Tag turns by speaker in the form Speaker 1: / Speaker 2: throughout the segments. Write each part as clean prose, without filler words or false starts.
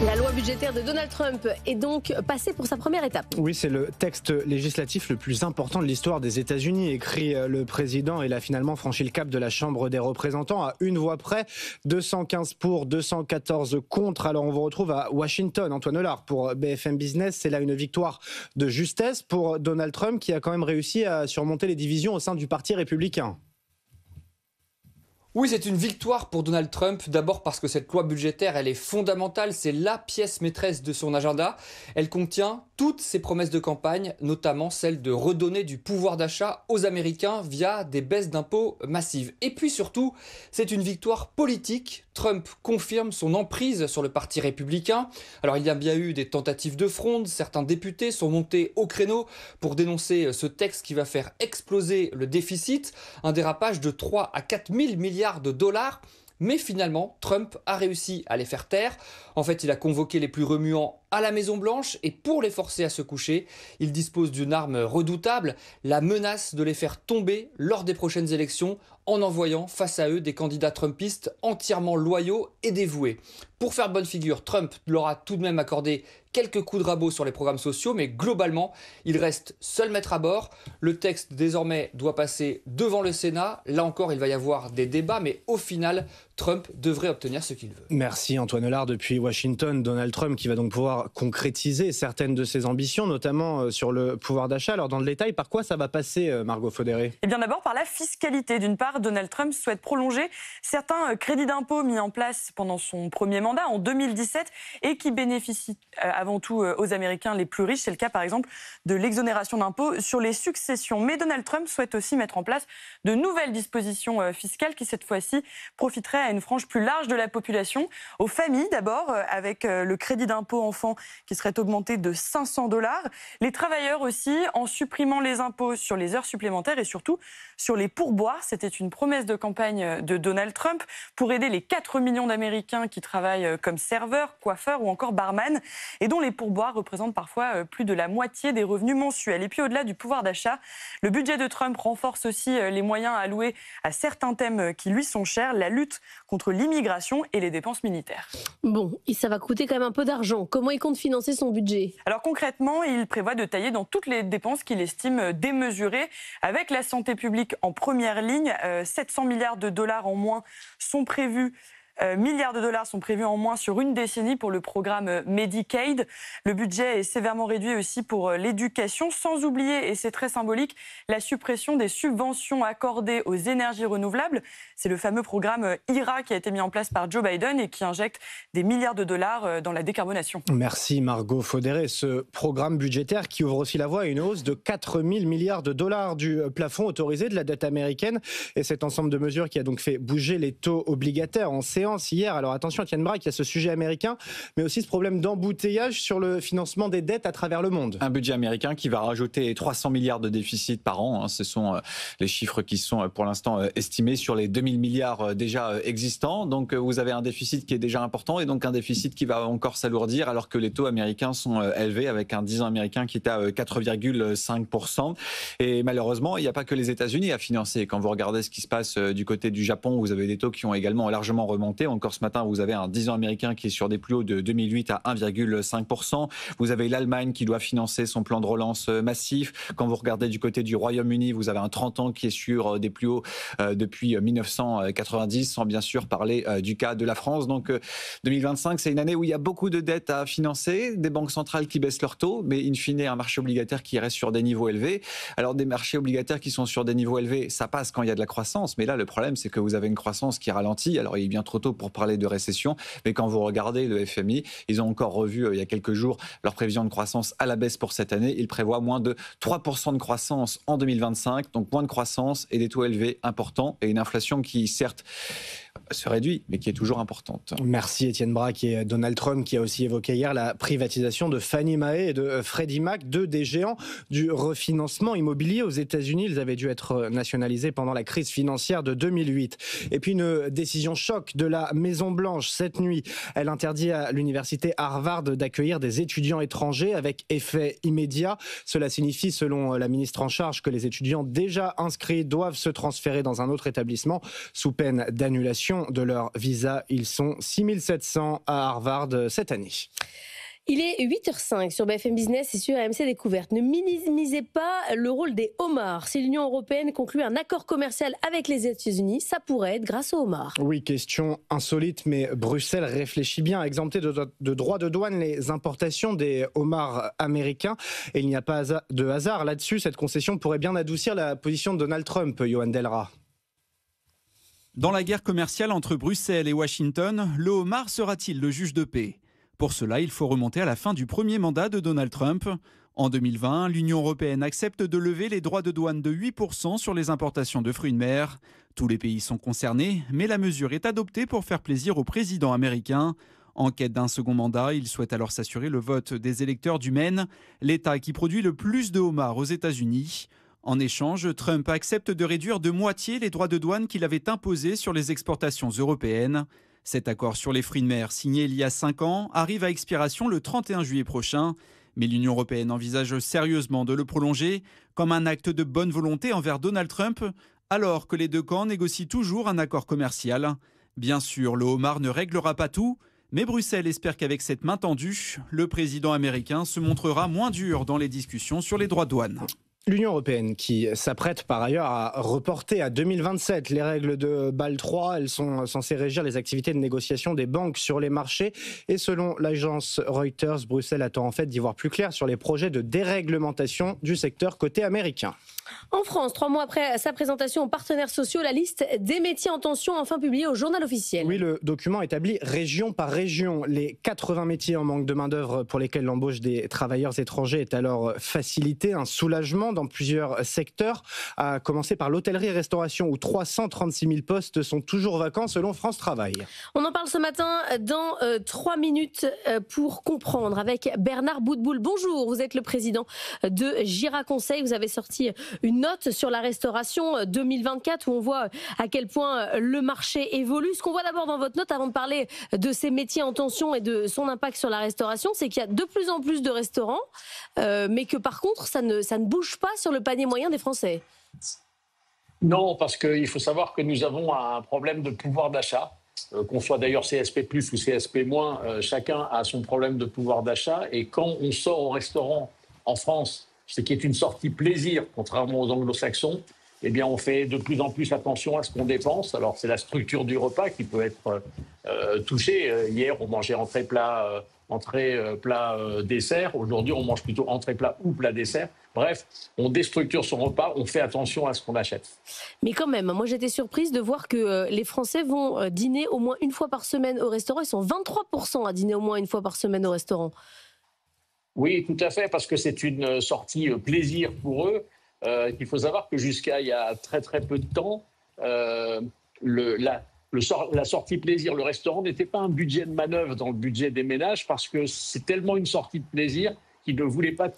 Speaker 1: La loi budgétaire de Donald Trump est donc passée pour sa première étape.
Speaker 2: Oui, c'est le texte législatif le plus important de l'histoire des États-Unis, écrit le président. Il a finalement franchi le cap de la Chambre des représentants à une voix près, 215 pour, 214 contre. Alors on vous retrouve à Washington, Antoine Hollard pour BFM Business. C'est là une victoire de justesse pour Donald Trump qui a quand même réussi à surmonter les divisions au sein du Parti républicain.
Speaker 3: Oui, c'est une victoire pour Donald Trump, d'abord parce que cette loi budgétaire, elle est fondamentale, c'est la pièce maîtresse de son agenda. Elle contient toutes ses promesses de campagne, notamment celle de redonner du pouvoir d'achat aux Américains via des baisses d'impôts massives. Et puis surtout, c'est une victoire politique. Trump confirme son emprise sur le Parti républicain. Alors il y a bien eu des tentatives de fronde, certains députés sont montés au créneau pour dénoncer ce texte qui va faire exploser le déficit, un dérapage de 3 à 4 000 milliards de dollars. Mais finalement, Trump a réussi à les faire taire. En fait, il a convoqué les plus remuants à la Maison-Blanche et pour les forcer à se coucher, il dispose d'une arme redoutable, la menace de les faire tomber lors des prochaines élections en envoyant face à eux des candidats trumpistes entièrement loyaux et dévoués. Pour faire bonne figure, Trump leur a tout de même accordé quelques coups de rabot sur les programmes sociaux, mais globalement, il reste seul maître à bord. Le texte désormais doit passer devant le Sénat. Là encore, il va y avoir des débats, mais au final, Trump devrait obtenir ce qu'il veut.
Speaker 2: Merci Antoine Hollard depuis Washington. Donald Trump qui va donc pouvoir concrétiser certaines de ses ambitions, notamment sur le pouvoir d'achat. Alors dans le détail, par quoi ça va passer, Margot Faudéré ?
Speaker 4: Eh bien d'abord par la fiscalité. D'une part, Donald Trump souhaite prolonger certains crédits d'impôt mis en place pendant son premier mandat en 2017 et qui bénéficient avant tout aux Américains les plus riches. C'est le cas par exemple de l'exonération d'impôt sur les successions. Mais Donald Trump souhaite aussi mettre en place de nouvelles dispositions fiscales qui cette fois-ci profiteraient à une frange plus large de la population, aux familles d'abord, avec le crédit d'impôt enfant qui serait augmenté de $500, les travailleurs aussi en supprimant les impôts sur les heures supplémentaires et surtout sur les pourboires. C'était une promesse de campagne de Donald Trump pour aider les 4 millions d'Américains qui travaillent comme serveurs, coiffeurs ou encore barman et dont les pourboires représentent parfois plus de la moitié des revenus mensuels. Et puis au-delà du pouvoir d'achat, le budget de Trump renforce aussi les moyens alloués à certains thèmes qui lui sont chers, la lutte contre l'immigration et les dépenses militaires.
Speaker 1: Bon, et ça va coûter quand même un peu d'argent. Comment il compte financer son budget ?
Speaker 4: Alors concrètement, il prévoit de tailler dans toutes les dépenses qu'il estime démesurées, avec la santé publique en première ligne. 700 milliards de dollars en moins sont prévus. Milliards de dollars sont prévus en moins sur une décennie pour le programme Medicaid. Le budget est sévèrement réduit aussi pour l'éducation, sans oublier, et c'est très symbolique, la suppression des subventions accordées aux énergies renouvelables. C'est le fameux programme IRA qui a été mis en place par Joe Biden et qui injecte des milliards de dollars dans la décarbonation.
Speaker 2: Merci Margot Faudéré. Ce programme budgétaire qui ouvre aussi la voie à une hausse de 4 000 milliards de dollars du plafond autorisé de la dette américaine. Et cet ensemble de mesures qui a donc fait bouger les taux obligataires en séance hier. Alors attention Étienne Braque, il y a ce sujet américain, mais aussi ce problème d'embouteillage sur le financement des dettes à travers le monde.
Speaker 5: Un budget américain qui va rajouter 300 milliards de déficit par an. Ce sont les chiffres qui sont pour l'instant estimés sur les 2000 milliards déjà existants. Donc vous avez un déficit qui est déjà important et donc un déficit qui va encore s'alourdir alors que les taux américains sont élevés avec un 10 ans américain qui est à 4,5%. Et malheureusement, il n'y a pas que les États-Unis à financer. Quand vous regardez ce qui se passe du côté du Japon, vous avez des taux qui ont également largement remonté. Encore ce matin, vous avez un 10 ans américain qui est sur des plus hauts de 2008 à 1,5%. Vous avez l'Allemagne qui doit financer son plan de relance massif. Quand vous regardez du côté du Royaume-Uni, vous avez un 30 ans qui est sur des plus hauts depuis 1990, sans bien sûr parler du cas de la France. Donc 2025, c'est une année où il y a beaucoup de dettes à financer, des banques centrales qui baissent leurs taux, mais in fine, un marché obligataire qui reste sur des niveaux élevés. Alors des marchés obligataires qui sont sur des niveaux élevés, ça passe quand il y a de la croissance, mais là, le problème, c'est que vous avez une croissance qui ralentit. Alors il est bien trop tôt pour parler de récession, mais quand vous regardez le FMI, ils ont encore revu il y a quelques jours leur prévision de croissance à la baisse pour cette année. Ils prévoient moins de 3% de croissance en 2025, donc moins de croissance et des taux élevés importants et une inflation qui certes se réduit, mais qui est toujours importante.
Speaker 2: Merci Étienne Braque et Donald Trump qui a aussi évoqué hier la privatisation de Fannie Mae et de Freddie Mac, deux des géants du refinancement immobilier aux États-Unis. Ils avaient dû être nationalisés pendant la crise financière de 2008. Et puis une décision choc de la Maison-Blanche cette nuit. Elle interdit à l'université Harvard d'accueillir des étudiants étrangers avec effet immédiat. Cela signifie, selon la ministre en charge, que les étudiants déjà inscrits doivent se transférer dans un autre établissement sous peine d'annulation. l'obtention de leur visa. Ils sont 6700 à Harvard cette année.
Speaker 1: Il est 8h05 sur BFM Business et sur AMC Découverte. Ne minimisez pas le rôle des homards. Si l'Union européenne conclut un accord commercial avec les États-Unis, ça pourrait être grâce aux homards.
Speaker 2: Oui, question insolite, mais Bruxelles réfléchit bien à exempter de droits de douane les importations des homards américains. Et il n'y a pas de hasard là-dessus. Cette concession pourrait bien adoucir la position de Donald Trump, Johan Delra.
Speaker 6: Dans la guerre commerciale entre Bruxelles et Washington, le homard sera-t-il le juge de paix ? Pour cela, il faut remonter à la fin du premier mandat de Donald Trump. En 2020, l'Union européenne accepte de lever les droits de douane de 8% sur les importations de fruits de mer. Tous les pays sont concernés, mais la mesure est adoptée pour faire plaisir au président américain. En quête d'un second mandat, il souhaite alors s'assurer le vote des électeurs du Maine, l'État qui produit le plus de homards aux États-Unis. En échange, Trump accepte de réduire de moitié les droits de douane qu'il avait imposés sur les exportations européennes. Cet accord sur les fruits de mer, signé il y a 5 ans, arrive à expiration le 31 juillet prochain. Mais l'Union européenne envisage sérieusement de le prolonger comme un acte de bonne volonté envers Donald Trump, alors que les deux camps négocient toujours un accord commercial. Bien sûr, le homard ne réglera pas tout, mais Bruxelles espère qu'avec cette main tendue, le président américain se montrera moins dur dans les discussions sur les droits de douane.
Speaker 2: L'Union européenne qui s'apprête par ailleurs à reporter à 2027 les règles de Bâle III. Elles sont censées régir les activités de négociation des banques sur les marchés. Et selon l'agence Reuters, Bruxelles attend en fait d'y voir plus clair sur les projets de déréglementation du secteur côté américain.
Speaker 1: En France, 3 mois après sa présentation aux partenaires sociaux, la liste des métiers en tension enfin publiée au journal officiel.
Speaker 2: Oui, le document établit région par région les 80 métiers en manque de main-d'œuvre pour lesquels l'embauche des travailleurs étrangers est alors facilitée. Un soulagement dans plusieurs secteurs, à commencer par l'hôtellerie-restauration où 336 000 postes sont toujours vacants selon France Travail.
Speaker 1: On en parle ce matin dans 3 minutes pour comprendre avec Bernard Boutboul. Bonjour, vous êtes le président de Gira Conseil. Vous avez sorti une note sur la restauration 2024 où on voit à quel point le marché évolue. Ce qu'on voit d'abord dans votre note, avant de parler de ces métiers en tension et de son impact sur la restauration, c'est qu'il y a de plus en plus de restaurants, mais que par contre, ça ne bouge pas sur le panier moyen des Français.
Speaker 7: Non, parce qu'il faut savoir que nous avons un problème de pouvoir d'achat. Qu'on soit d'ailleurs CSP+, ou CSP-, chacun a son problème de pouvoir d'achat. Et quand on sort au restaurant en France, ce qui est une sortie plaisir, contrairement aux anglo-saxons, eh bien, on fait de plus en plus attention à ce qu'on dépense. Alors, c'est la structure du repas qui peut être touchée. Hier, on mangeait entrée, plat, dessert. Aujourd'hui, on mange plutôt entrée, plat ou plat, dessert. Bref, on déstructure son repas, on fait attention à ce qu'on achète.
Speaker 1: Mais quand même, moi j'étais surprise de voir que les Français vont dîner au moins une fois par semaine au restaurant. Ils sont 23% à dîner au moins une fois par semaine au restaurant.
Speaker 7: Oui, tout à fait, parce que c'est une sortie plaisir pour eux. Il faut savoir que jusqu'à il y a très très peu de temps, la sortie plaisir, le restaurant n'était pas un budget de manœuvre dans le budget des ménages parce que c'est tellement une sortie de plaisir qu'ils ne voulaient pas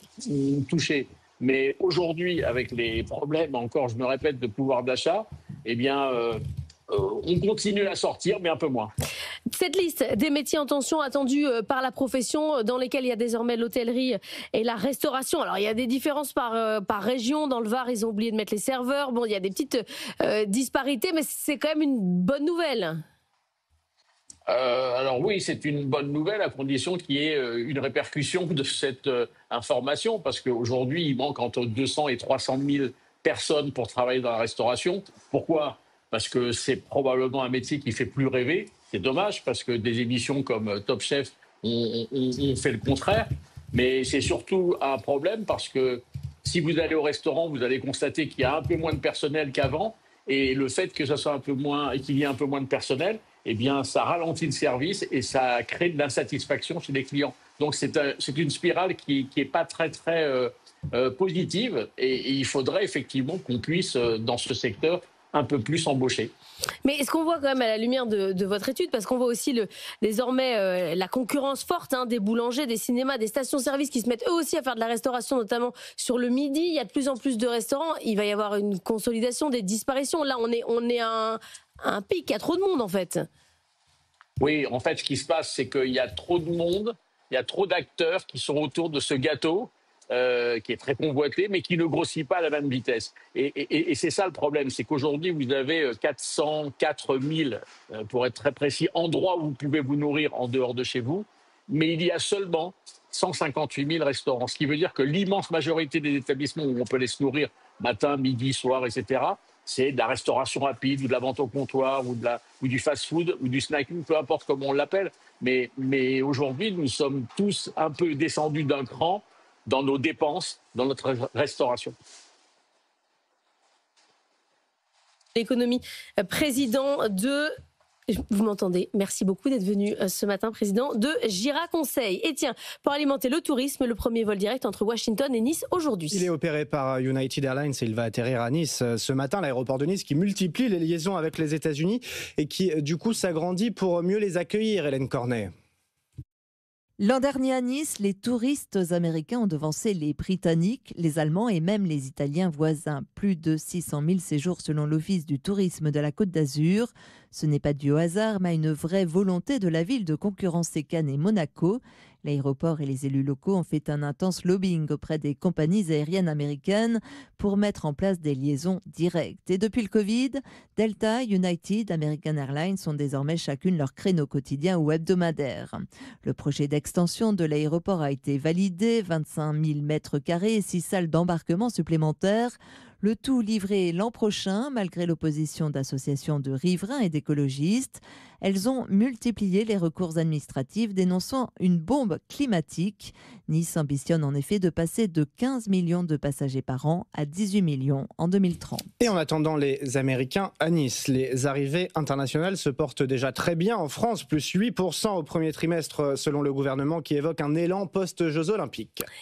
Speaker 7: toucher. Mais aujourd'hui, avec les problèmes, encore je me répète, de pouvoir d'achat, eh bien, on continue à sortir, mais un peu moins.
Speaker 1: Cette liste des métiers en tension attendus par la profession, dans lesquels il y a désormais l'hôtellerie et la restauration. Alors, il y a des différences par région. Dans le Var, ils ont oublié de mettre les serveurs. Bon, il y a des petites disparités, mais c'est quand même une bonne nouvelle.
Speaker 7: Alors oui, c'est une bonne nouvelle à condition qu'il y ait une répercussion de cette information, parce qu'aujourd'hui, il manque entre 200 et 300 000 personnes pour travailler dans la restauration. Pourquoi ? Parce que c'est probablement un métier qui fait plus rêver. C'est dommage, parce que des émissions comme Top Chef ont fait le contraire. Mais c'est surtout un problème parce que si vous allez au restaurant, vous allez constater qu'il y a un peu moins de personnel qu'avant. Et le fait que ça soit un peu moins, et qu'il y ait un peu moins de personnel, eh bien, ça ralentit le service et ça crée de l'insatisfaction chez les clients. Donc, c'est une spirale qui est pas très, très positive. Et il faudrait effectivement qu'on puisse, dans ce secteur, un peu plus embaucher.
Speaker 1: Mais est-ce qu'on voit quand même à la lumière de votre étude, parce qu'on voit aussi désormais la concurrence forte des boulangers, des cinémas, des stations-service qui se mettent eux aussi à faire de la restauration, notamment sur le midi. Il y a de plus en plus de restaurants. Il va y avoir une consolidation, des disparitions. Là, on est à un pic. Il y a trop de monde, en fait.
Speaker 7: Oui, en fait, ce qui se passe, c'est qu'il y a trop de monde, il y a trop d'acteurs qui sont autour de ce gâteau. qui est très convoité, mais qui ne grossit pas à la même vitesse. Et c'est ça le problème, c'est qu'aujourd'hui, vous avez 404 000, pour être très précis, endroits où vous pouvez vous nourrir en dehors de chez vous, mais il y a seulement 158 000 restaurants, ce qui veut dire que l'immense majorité des établissements où on peut aller se nourrir matin, midi, soir, etc., c'est de la restauration rapide, ou de la vente au comptoir, ou du fast-food, ou du snacking, peu importe comment on l'appelle. Mais aujourd'hui, nous sommes tous un peu descendus d'un cran dans nos dépenses, dans notre restauration.
Speaker 1: L'économie, président de... Vous m'entendez? Merci beaucoup d'être venu ce matin, président de Gira Conseil. Et tiens, pour alimenter le tourisme, le premier vol direct entre Washington et Nice aujourd'hui.
Speaker 2: Il est opéré par United Airlines et il va atterrir à Nice ce matin, l'aéroport de Nice qui multiplie les liaisons avec les États-Unis et qui du coup s'agrandit pour mieux les accueillir, Hélène Cornet.
Speaker 8: L'an dernier à Nice, les touristes américains ont devancé les Britanniques, les Allemands et même les Italiens voisins. Plus de 600 000 séjours selon l'Office du tourisme de la Côte d'Azur. Ce n'est pas dû au hasard, mais à une vraie volonté de la ville de concurrencer Cannes et Monaco. L'aéroport et les élus locaux ont fait un intense lobbying auprès des compagnies aériennes américaines pour mettre en place des liaisons directes. Et depuis le Covid, Delta, United, American Airlines ont désormais chacune leur créneau quotidien ou hebdomadaire. Le projet d'extension de l'aéroport a été validé, 25 000 mètres carrés et 6 salles d'embarquement supplémentaires. Le tout livré l'an prochain, malgré l'opposition d'associations de riverains et d'écologistes. Elles ont multiplié les recours administratifs, dénonçant une bombe climatique. Nice ambitionne en effet de passer de 15 millions de passagers par an à 18 millions en 2030.
Speaker 2: Et en attendant les Américains à Nice, les arrivées internationales se portent déjà très bien en France, plus 8% au premier trimestre selon le gouvernement qui évoque un élan post-Jeux Olympiques.